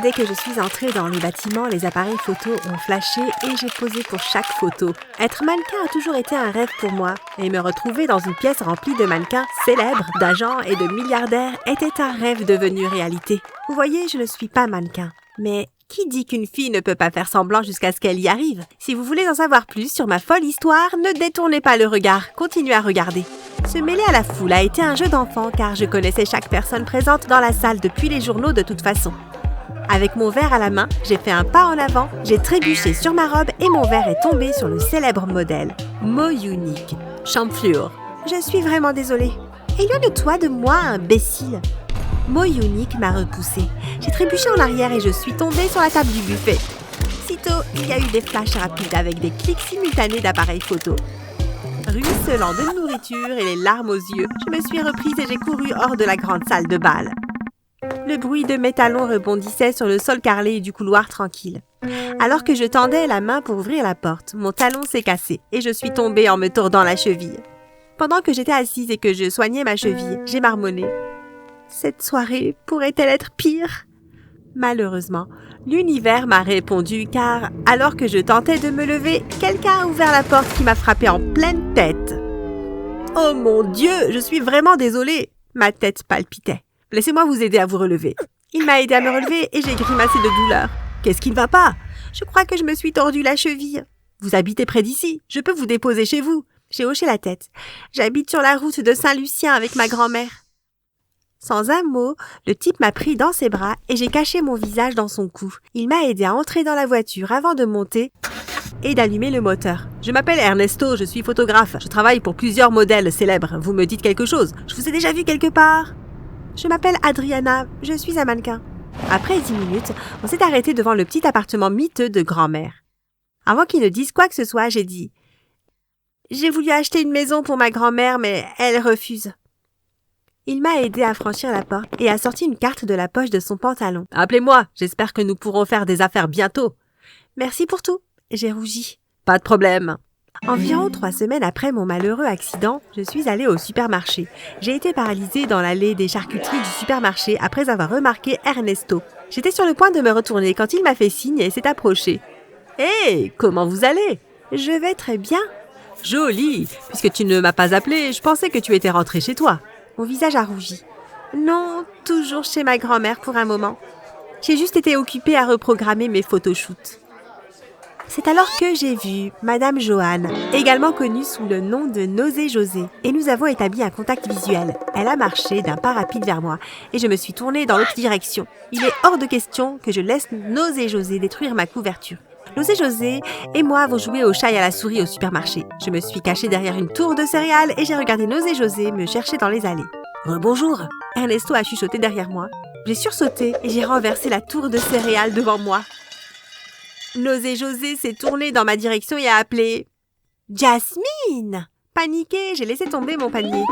Dès que je suis entrée dans le bâtiment, les appareils photo ont flashé et j'ai posé pour chaque photo. Être mannequin a toujours été un rêve pour moi et me retrouver dans une pièce remplie de mannequins célèbres, d'agents et de milliardaires était un rêve devenu réalité. Vous voyez, je ne suis pas mannequin. Mais qui dit qu'une fille ne peut pas faire semblant jusqu'à ce qu'elle y arrive? Si vous voulez en savoir plus sur ma folle histoire, ne détournez pas le regard, continuez à regarder. Se mêler à la foule a été un jeu d'enfant car je connaissais chaque personne présente dans la salle depuis les journaux de toute façon. Avec mon verre à la main, j'ai fait un pas en avant, j'ai trébuché sur ma robe et mon verre est tombé sur le célèbre modèle. Mot unique. Champfleur. Je suis vraiment désolée. Éloigne-toi de moi, imbécile. Mot unique m'a repoussée. J'ai trébuché en arrière et je suis tombée sur la table du buffet. Sitôt, il y a eu des flashs rapides avec des clics simultanés d'appareils photo. Ruisselant de nourriture et les larmes aux yeux, je me suis reprise et j'ai couru hors de la grande salle de bal. Le bruit de mes talons rebondissait sur le sol carrelé du couloir tranquille. Alors que je tendais la main pour ouvrir la porte, mon talon s'est cassé et je suis tombée en me tordant la cheville. Pendant que j'étais assise et que je soignais ma cheville, j'ai marmonné. Cette soirée pourrait-elle être pire? Malheureusement, l'univers m'a répondu car, alors que je tentais de me lever, quelqu'un a ouvert la porte qui m'a frappée en pleine tête. Oh mon Dieu, je suis vraiment désolée. Ma tête palpitait. Laissez-moi vous aider à vous relever. Il m'a aidé à me relever et j'ai grimacé de douleur. Qu'est-ce qui ne va pas? Je crois que je me suis tordu la cheville. Vous habitez près d'ici. Je peux vous déposer chez vous. J'ai hoché la tête. J'habite sur la route de Saint-Lucien avec ma grand-mère. Sans un mot, le type m'a pris dans ses bras et j'ai caché mon visage dans son cou. Il m'a aidé à entrer dans la voiture avant de monter et d'allumer le moteur. Je m'appelle Ernesto, je suis photographe. Je travaille pour plusieurs modèles célèbres. Vous me dites quelque chose? Je vous ai déjà vu quelque part? Je m'appelle Adriana, je suis un mannequin. Après 10 minutes, on s'est arrêté devant le petit appartement miteux de grand-mère. Avant qu'il ne dise quoi que ce soit, j'ai dit « J'ai voulu acheter une maison pour ma grand-mère, mais elle refuse. » Il m'a aidé à franchir la porte et a sorti une carte de la poche de son pantalon. « Appelez-moi, j'espère que nous pourrons faire des affaires bientôt. »« Merci pour tout. » J'ai rougi. « Pas de problème. » Environ 3 semaines après mon malheureux accident, je suis allée au supermarché. J'ai été paralysée dans l'allée des charcuteries du supermarché après avoir remarqué Ernesto. J'étais sur le point de me retourner quand il m'a fait signe et s'est approché. « Hé, comment vous allez? »« Je vais très bien. »« Joli. Puisque tu ne m'as pas appelé, je pensais que tu étais rentrée chez toi. » Mon visage a rougi. « Non, toujours chez ma grand-mère pour un moment. J'ai juste été occupée à reprogrammer mes photoshoots. » C'est alors que j'ai vu Madame Joanne, également connue sous le nom de Nausée José, et nous avons établi un contact visuel. Elle a marché d'un pas rapide vers moi, et je me suis tournée dans l'autre direction. Il est hors de question que je laisse Nausée José détruire ma couverture. Nausée José et moi avons joué au chat et à la souris au supermarché. Je me suis cachée derrière une tour de céréales et j'ai regardé Nausée José me chercher dans les allées. « Rebonjour !» Ernesto a chuchoté derrière moi. J'ai sursauté et j'ai renversé la tour de céréales devant moi. Nausée José s'est tournée dans ma direction et a appelé « Jasmine !» Paniquée, j'ai laissé tomber mon panier.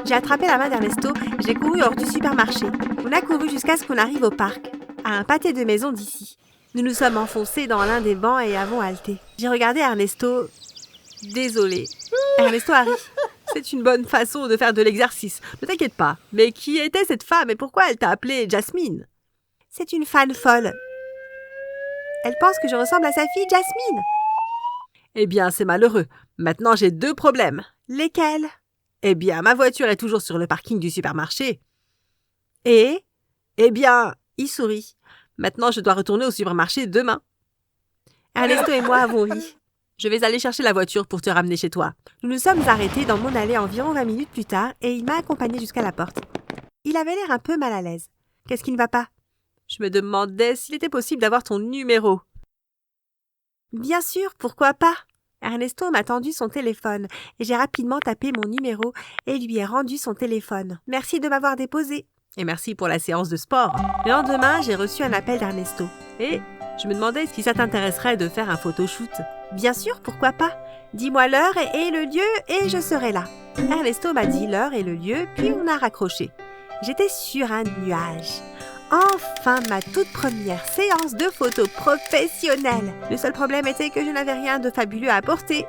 J'ai attrapé la main d'Ernesto et j'ai couru hors du supermarché. On a couru jusqu'à ce qu'on arrive au parc, à un pâté de maison d'ici. Nous nous sommes enfoncés dans l'un des bancs et avons halté. J'ai regardé Ernesto. Désolée. Ernesto a ri. C'est une bonne façon de faire de l'exercice. Ne t'inquiète pas. Mais qui était cette femme et pourquoi elle t'a appelée Jasmine? C'est une fan folle. Elle pense que je ressemble à sa fille Jasmine. Eh bien, c'est malheureux. Maintenant, j'ai 2 problèmes. Lesquels? Eh bien, ma voiture est toujours sur le parking du supermarché. Et? Eh bien, il sourit. Maintenant, je dois retourner au supermarché demain. Ernesto et moi avons ri. Je vais aller chercher la voiture pour te ramener chez toi. Nous nous sommes arrêtés dans mon allée environ 20 minutes plus tard et il m'a accompagnée jusqu'à la porte. Il avait l'air un peu mal à l'aise. Qu'est-ce qui ne va pas? Je me demandais s'il était possible d'avoir ton numéro. Bien sûr, pourquoi pas? Ernesto m'a tendu son téléphone et j'ai rapidement tapé mon numéro et lui ai rendu son téléphone. Merci de m'avoir déposé. Et merci pour la séance de sport. Le lendemain, j'ai reçu un appel d'Ernesto. Et je me demandais si ça t'intéresserait de faire un photoshoot. Bien sûr, pourquoi pas? Dis-moi l'heure et le lieu et je serai là. Ernesto m'a dit l'heure et le lieu, puis on a raccroché. J'étais sur un nuage. Enfin, ma toute première séance de photos professionnelle. Le seul problème était que je n'avais rien de fabuleux à apporter.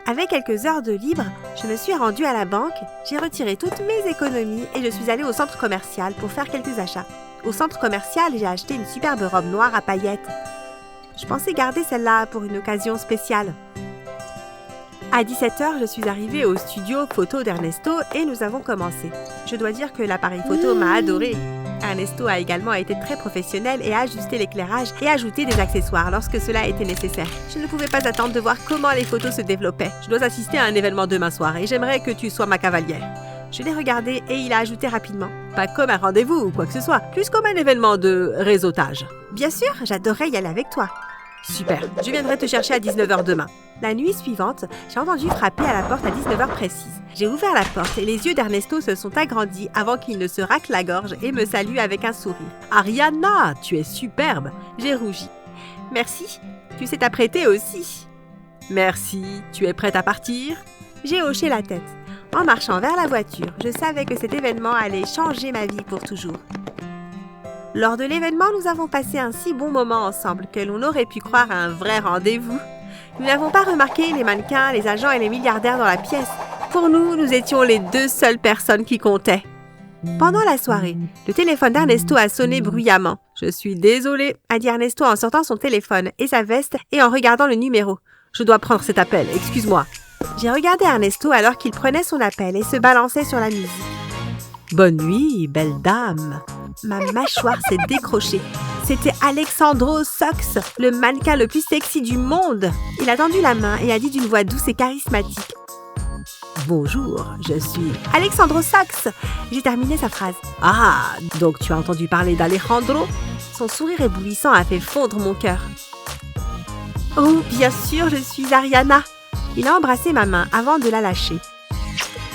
Avec quelques heures de libre, je me suis rendue à la banque, j'ai retiré toutes mes économies et je suis allée au centre commercial pour faire quelques achats. Au centre commercial, j'ai acheté une superbe robe noire à paillettes. Je pensais garder celle-là pour une occasion spéciale. À 17h, je suis arrivée au studio photo d'Ernesto et nous avons commencé. Je dois dire que l'appareil photo m'a adorée. Ernesto a également été très professionnel et a ajusté l'éclairage et ajouté des accessoires lorsque cela était nécessaire. Je ne pouvais pas attendre de voir comment les photos se développaient. Je dois assister à un événement demain soir et j'aimerais que tu sois ma cavalière. Je l'ai regardé et il a ajouté rapidement. Pas comme un rendez-vous ou quoi que ce soit, plus comme un événement de réseautage. Bien sûr, j'adorerais y aller avec toi. Super, je viendrai te chercher à 19h demain. La nuit suivante, j'ai entendu frapper à la porte à 19h précise. J'ai ouvert la porte et les yeux d'Ernesto se sont agrandis avant qu'il ne se racle la gorge et me salue avec un sourire. « Ariana, tu es superbe !» J'ai rougi. « Merci, tu sais t'apprêter aussi. »« Merci, tu es prête à partir ?» J'ai hoché la tête. En marchant vers la voiture, je savais que cet événement allait changer ma vie pour toujours. Lors de l'événement, nous avons passé un si bon moment ensemble que l'on aurait pu croire à un vrai rendez-vous. Nous n'avons pas remarqué les mannequins, les agents et les milliardaires dans la pièce. Pour nous, nous étions les deux seules personnes qui comptaient. Pendant la soirée, le téléphone d'Ernesto a sonné bruyamment. « Je suis désolée », a dit Ernesto en sortant son téléphone et sa veste et en regardant le numéro. « Je dois prendre cet appel, excuse-moi. » J'ai regardé Ernesto alors qu'il prenait son appel et se balançait sur la musique. « Bonne nuit, belle dame !» Ma mâchoire s'est décrochée. C'était Alexandro Sox, le mannequin le plus sexy du monde. Il a tendu la main et a dit d'une voix douce et charismatique. « Bonjour, je suis Alexandro Sox !» J'ai terminé sa phrase. « Ah, donc tu as entendu parler d'Alejandro ?» Son sourire éblouissant a fait fondre mon cœur. « Oh, bien sûr, je suis Ariana !» Il a embrassé ma main avant de la lâcher.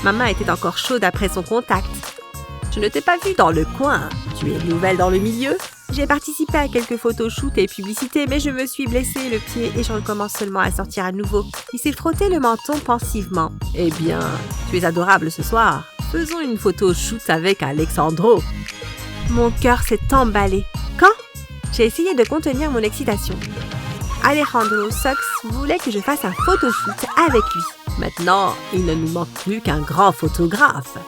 Ma main était encore chaude après son contact. « Je ne t'ai pas vue dans le coin. Tu es nouvelle dans le milieu ?» J'ai participé à quelques photoshoots et publicités, mais je me suis blessé le pied et je recommence seulement à sortir à nouveau. Il s'est frotté le menton pensivement. « Eh bien, tu es adorable ce soir. Faisons une photoshoot avec Alexandro. » Mon cœur s'est emballé. Quand? J'ai essayé de contenir mon excitation. Alejandro Sox voulait que je fasse un photoshoot avec lui. Maintenant, il ne nous manque plus qu'un grand photographe.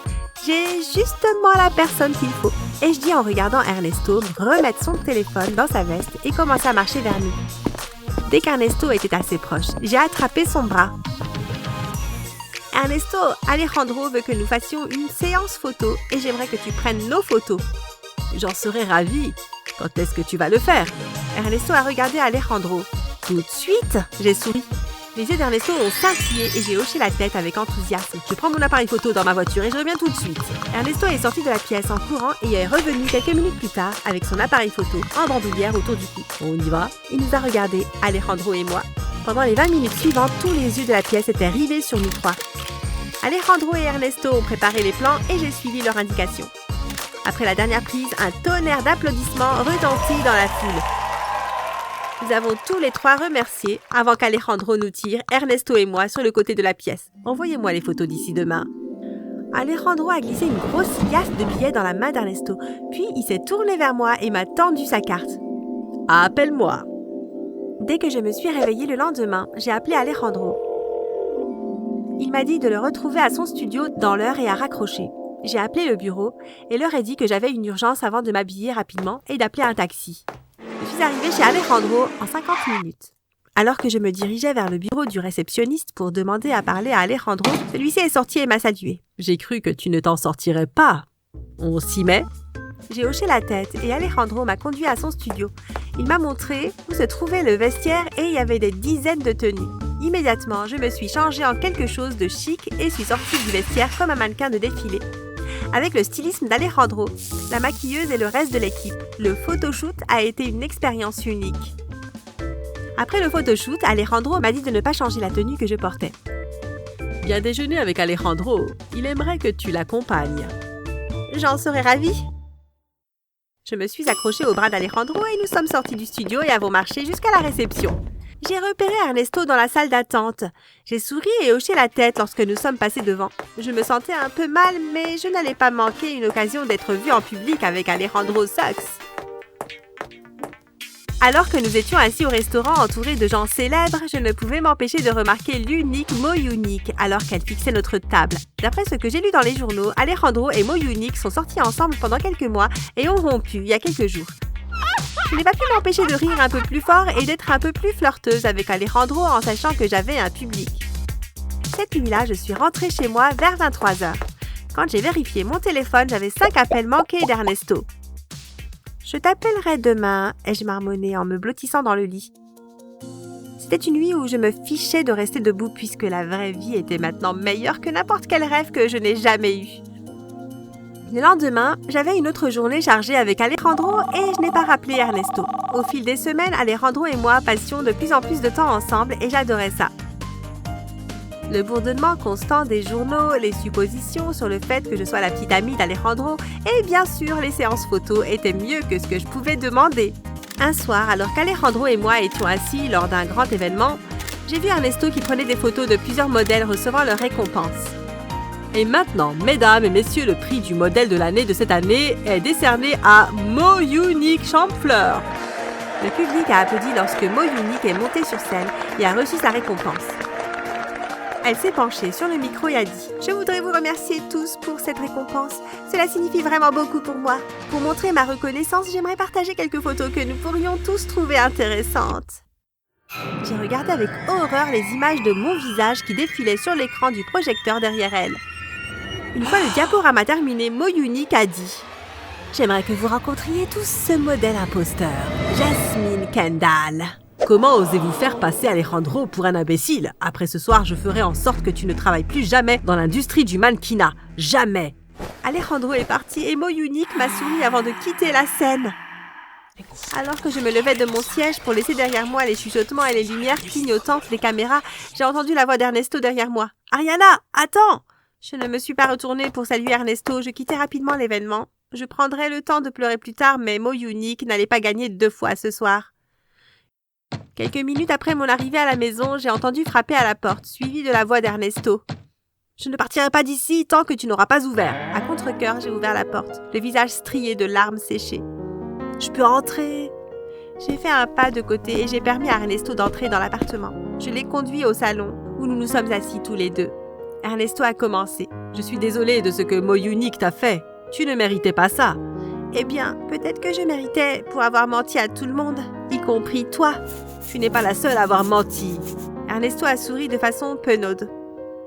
J'ai justement la personne qu'il faut. Et je dis en regardant Ernesto remettre son téléphone dans sa veste et commencer à marcher vers nous. Dès qu'Ernesto était assez proche, j'ai attrapé son bras. Ernesto, Alejandro veut que nous fassions une séance photo et j'aimerais que tu prennes nos photos. J'en serais ravie. Quand est-ce que tu vas le faire? Ernesto a regardé Alejandro. Tout de suite, j'ai souri. Les yeux d'Ernesto ont scintillé et j'ai hoché la tête avec enthousiasme. Je prends mon appareil photo dans ma voiture et je reviens tout de suite. Ernesto est sorti de la pièce en courant et est revenu quelques minutes plus tard avec son appareil photo en bandoulière autour du cou. On y va? Il nous a regardés, Alejandro et moi. Pendant les 20 minutes suivantes, tous les yeux de la pièce étaient rivés sur nous trois. Alejandro et Ernesto ont préparé les plans et j'ai suivi leurs indications. Après la dernière prise, un tonnerre d'applaudissements retentit dans la foule. Nous avons tous les trois remercié avant qu'Alejandro nous tire, Ernesto et moi, sur le côté de la pièce. Envoyez-moi les photos d'ici demain. Alejandro a glissé une grosse liasse de billets dans la main d'Ernesto, puis il s'est tourné vers moi et m'a tendu sa carte. « Appelle-moi !» Dès que je me suis réveillée le lendemain, j'ai appelé Alejandro. Il m'a dit de le retrouver à son studio dans l'heure et à raccrocher. J'ai appelé le bureau et leur ai dit que j'avais une urgence avant de m'habiller rapidement et d'appeler un taxi. Je suis arrivée chez Alejandro en 50 minutes. Alors que je me dirigeais vers le bureau du réceptionniste pour demander à parler à Alejandro, celui-ci est sorti et m'a salué. « J'ai cru que tu ne t'en sortirais pas. On s'y met ?» J'ai hoché la tête et Alejandro m'a conduit à son studio. Il m'a montré où se trouvait le vestiaire et il y avait des dizaines de tenues. Immédiatement, je me suis changée en quelque chose de chic et suis sortie du vestiaire comme un mannequin de défilé. Avec le stylisme d'Alejandro, la maquilleuse et le reste de l'équipe, le photoshoot a été une expérience unique. Après le photoshoot, Alejandro m'a dit de ne pas changer la tenue que je portais. « Viens déjeuner avec Alejandro. Il aimerait que tu l'accompagnes. »« J'en serais ravie. » Je me suis accrochée au bras d'Alejandro et nous sommes sortis du studio et avons marché jusqu'à la réception. J'ai repéré Ernesto dans la salle d'attente. J'ai souri et hoché la tête lorsque nous sommes passés devant. Je me sentais un peu mal, mais je n'allais pas manquer une occasion d'être vue en public avec Alejandro Sox. Alors que nous étions assis au restaurant entourés de gens célèbres, je ne pouvais m'empêcher de remarquer l'unique Mo'Unique alors qu'elle fixait notre table. D'après ce que j'ai lu dans les journaux, Alejandro et Mo'Unique sont sortis ensemble pendant quelques mois et ont rompu il y a quelques jours. Je n'ai pas pu m'empêcher de rire un peu plus fort et d'être un peu plus flirteuse avec Alejandro en sachant que j'avais un public. Cette nuit-là, je suis rentrée chez moi vers 23h. Quand j'ai vérifié mon téléphone, j'avais 5 appels manqués d'Ernesto. « Je t'appellerai demain », ai-je marmonné en me blottissant dans le lit. C'était une nuit où je me fichais de rester debout puisque la vraie vie était maintenant meilleure que n'importe quel rêve que je n'ai jamais eu. Le lendemain, j'avais une autre journée chargée avec Alejandro et je n'ai pas rappelé Ernesto. Au fil des semaines, Alejandro et moi passions de plus en plus de temps ensemble et j'adorais ça. Le bourdonnement constant des journaux, les suppositions sur le fait que je sois la petite amie d'Alejandro et bien sûr les séances photos étaient mieux que ce que je pouvais demander. Un soir, alors qu'Alejandro et moi étions assis lors d'un grand événement, j'ai vu Ernesto qui prenait des photos de plusieurs modèles recevant leur récompense. Et maintenant, mesdames et messieurs, le prix du modèle de l'année de cette année est décerné à Mo'Unique Champfleur. Le public a applaudi lorsque Mo'Unique est montée sur scène et a reçu sa récompense. Elle s'est penchée sur le micro et a dit « Je voudrais vous remercier tous pour cette récompense. Cela signifie vraiment beaucoup pour moi. Pour montrer ma reconnaissance, j'aimerais partager quelques photos que nous pourrions tous trouver intéressantes. » J'ai regardé avec horreur les images de mon visage qui défilaient sur l'écran du projecteur derrière elle. Une fois le diaporama terminé, Mo'Unique a dit « J'aimerais que vous rencontriez tous ce modèle imposteur, Jasmine Kendall. » Comment osez-vous faire passer Alejandro pour un imbécile? Après ce soir, je ferai en sorte que tu ne travailles plus jamais dans l'industrie du mannequinat. Jamais! Alejandro est parti et Mo'Unique m'a souri avant de quitter la scène. Alors que je me levais de mon siège pour laisser derrière moi les chuchotements et les lumières clignotantes des caméras, j'ai entendu la voix d'Ernesto derrière moi. « Ariana, attends !» Je ne me suis pas retournée pour saluer Ernesto, je quittais rapidement l'événement. Je prendrais le temps de pleurer plus tard, mais Mo'Unique n'allait pas gagner 2 fois ce soir. Quelques minutes après mon arrivée à la maison, j'ai entendu frapper à la porte, suivi de la voix d'Ernesto. « Je ne partirai pas d'ici tant que tu n'auras pas ouvert. » À contre-cœur, j'ai ouvert la porte, le visage strié de larmes séchées. « Je peux entrer ?» J'ai fait un pas de côté et j'ai permis à Ernesto d'entrer dans l'appartement. Je l'ai conduit au salon, où nous nous sommes assis tous les deux. Ernesto a commencé. « Je suis désolée de ce que Mo'Unique t'a fait. Tu ne méritais pas ça. » Eh bien, peut-être que je méritais pour avoir menti à tout le monde, y compris toi. Tu n'es pas la seule à avoir menti. Ernesto a souri de façon penaude.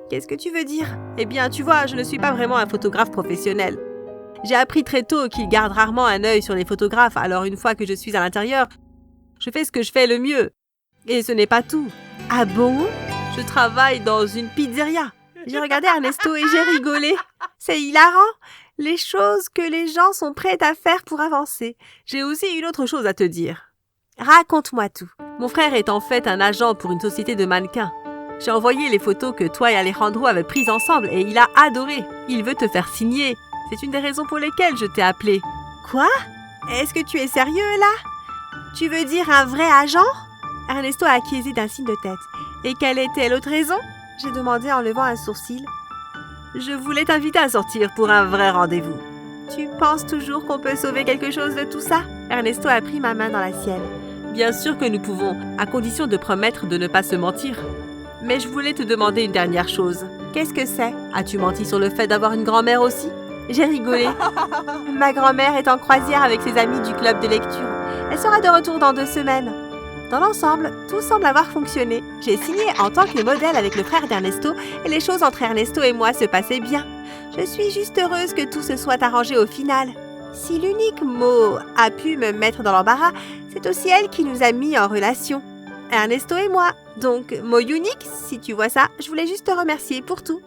Qu'est-ce que tu veux dire? Eh bien, tu vois, je ne suis pas vraiment un photographe professionnel. J'ai appris très tôt qu'ils gardent rarement un œil sur les photographes, alors une fois que je suis à l'intérieur, je fais ce que je fais le mieux. Et ce n'est pas tout. Ah bon? Je travaille dans une pizzeria. J'ai regardé Ernesto et j'ai rigolé. C'est hilarant. Les choses que les gens sont prêts à faire pour avancer. J'ai aussi une autre chose à te dire. Raconte-moi tout. Mon frère est en fait un agent pour une société de mannequins. J'ai envoyé les photos que toi et Alejandro avez prises ensemble et il a adoré. Il veut te faire signer. C'est une des raisons pour lesquelles je t'ai appelé. Quoi? Est-ce que tu es sérieux là? Tu veux dire un vrai agent? Ernesto a acquiescé d'un signe de tête. Et quelle était l'autre raison? J'ai demandé en levant un sourcil. Je voulais t'inviter à sortir pour un vrai rendez-vous. Tu penses toujours qu'on peut sauver quelque chose de tout ça? Ernesto a pris ma main dans la sienne. Bien sûr que nous pouvons, à condition de promettre de ne pas se mentir. Mais je voulais te demander une dernière chose. Qu'est-ce que c'est? As-tu menti sur le fait d'avoir une grand-mère aussi? J'ai rigolé. Ma grand-mère est en croisière avec ses amis du club de lecture. Elle sera de retour dans 2 semaines. Dans l'ensemble, tout semble avoir fonctionné. J'ai signé en tant que modèle avec le frère d'Ernesto et les choses entre Ernesto et moi se passaient bien. Je suis juste heureuse que tout se soit arrangé au final. Si l'unique mot a pu me mettre dans l'embarras, c'est aussi elle qui nous a mis en relation. Ernesto et moi. Donc, Mo'Unique, si tu vois ça, je voulais juste te remercier pour tout.